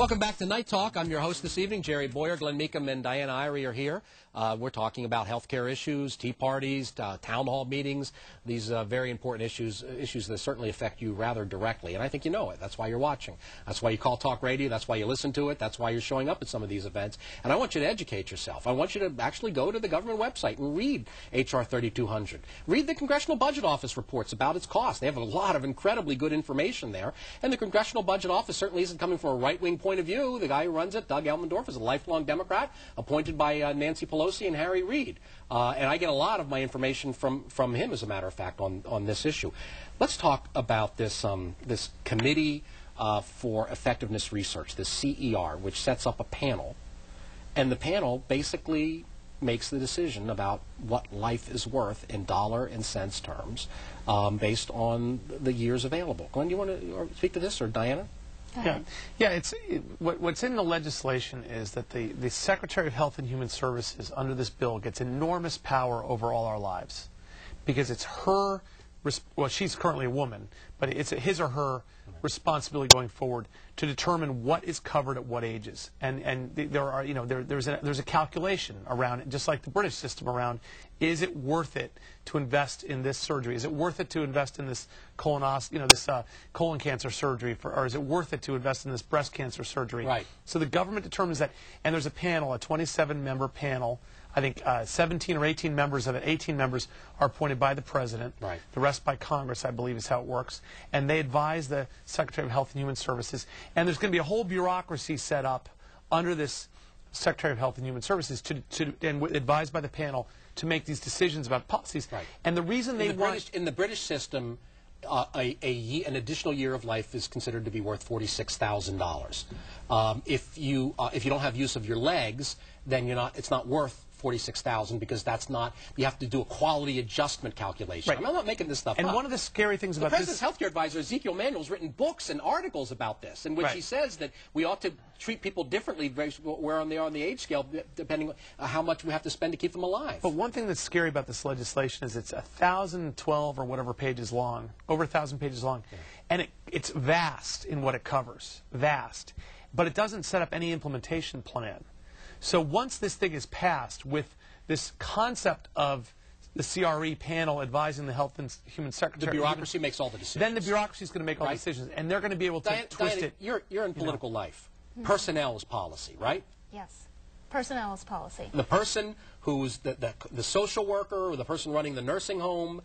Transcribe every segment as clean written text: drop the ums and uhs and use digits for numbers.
Welcome back to Night Talk. I'm your host this evening, Jerry Bowyer. Glenn Meekum and Diana Irie are here. We're talking about health care issues, tea parties, town hall meetings, these very important issues that certainly affect you rather directly. And I think you know it. That's why you're watching. That's why you call talk radio. That's why you listen to it. That's why you're showing up at some of these events. And I want you to educate yourself. I want you to actually go to the government website and read H.R. 3200. Read the Congressional Budget Office reports about its cost. They have a lot of incredibly good information there. And the Congressional Budget Office certainly isn't coming from a right-wing point of view. The guy who runs it, Doug Elmendorf, is a lifelong Democrat, appointed by Nancy Pelosi and Harry Reid. And I get a lot of my information from him, as a matter of fact, on this issue. Let's talk about this, this Committee for Effectiveness Research, the CER, which sets up a panel. And the panel basically makes the decision about what life is worth in dollar and cents terms based on the years available. Glenn, do you want to speak to this, or Diana? Yeah. What's in the legislation is that the Secretary of Health and Human Services under this bill gets enormous power over all our lives, because it's her, well, she's currently a woman, but it's his or her responsibility going forward to determine what is covered at what ages. And there are, there's a calculation around it, just like the British system around, is it worth it to invest in this surgery? Is it worth it to invest in this colon cancer surgery, or is it worth it to invest in this breast cancer surgery? Right. So the government determines that, and there's a panel, a 27-member panel. I think 17 or 18 members of it, 18 members are appointed by the President. Right. The rest by Congress, I believe, is how it works. And they advise the Secretary of Health and Human Services. And there's going to be a whole bureaucracy set up under this Secretary of Health and Human Services and advised by the panel to make these decisions about policies. Right. And the reason they want... In the British system, an additional year of life is considered to be worth $46,000. If you don't have use of your legs, then it's not worth $46,000, because that's not, you have to do a quality adjustment calculation. Right. I'm not making this stuff up. And one of the scary things about the President's healthcare advisor, Ezekiel Manuel's written books and articles about this, in which he says that we ought to treat people differently where they are on the age scale, depending on how much we have to spend to keep them alive. But one thing that's scary about this legislation is it's 1,012 or whatever pages long, over 1,000 pages long, and it's vast in what it covers, vast. But it doesn't set up any implementation plan. So once this thing is passed with this concept of the CRE panel advising the Health and Human Secretary, the bureaucracy makes all the decisions. Then the bureaucrocy is going to make all the decisions, and they're going to be able to twist it. You're in political life. Personnel is policy, right? Yes. Personnel is policy. The person who's the social worker, or the person running the nursing home,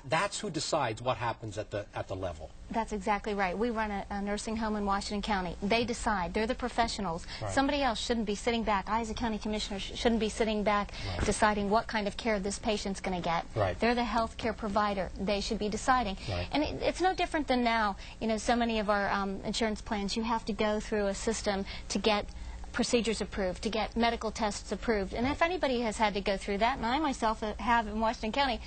that's who decides what happens at the level. That's exactly right. We run a nursing home in Washington County. They decide. They're the professionals. Right. Somebody else shouldn't be sitting back. I, as a county commissioner, shouldn't be sitting back deciding what kind of care this patient's going to get. Right. They're the health care provider. They should be deciding. Right. And it's no different than now. So many of our insurance plans, you have to go through a system to get procedures approved, to get medical tests approved. And if anybody has had to go through that, and I myself have in Washington County,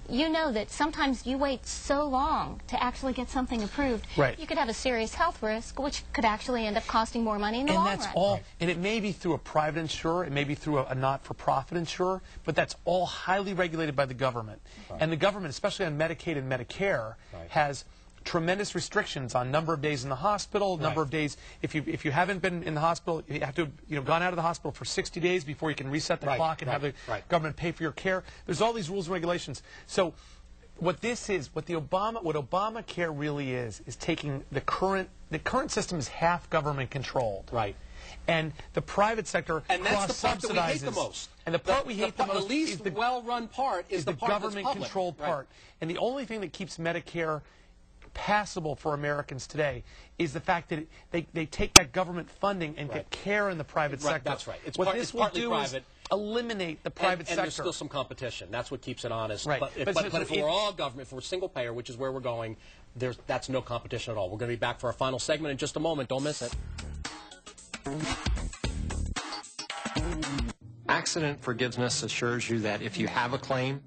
you know that sometimes you wait so long to actually get something approved. Right. You could have a serious health risk, which could actually end up costing more money in the long run. And that's all. And it may be through a private insurer, it may be through a not-for-profit insurer, but that's all highly regulated by the government. Right. And the government, especially on Medicaid and Medicare, has tremendous restrictions on number of days in the hospital, number of days. If you haven't been in the hospital, you have to gone out of the hospital for 60 days before you can reset the clock and have the government pay for your care. There's all these rules and regulations. So what this is, what Obamacare really is taking the current system is half government controlled. Right. And the private sector and that's the part that we hate the most. And the part we hate the most, the least well-run part, is the part government-controlled part. And the only thing that keeps Medicare passable for Americans today is the fact that they take that government funding and get care in the private sector. That's right. What this will do is eliminate the private sector. And there's still some competition. That's what keeps it honest. Right. But if we're all government, if we're single payer, which is where we're going, that's no competition at all. We're going to be back for our final segment in just a moment. Don't miss it. Accident forgiveness assures you that if you have a claim,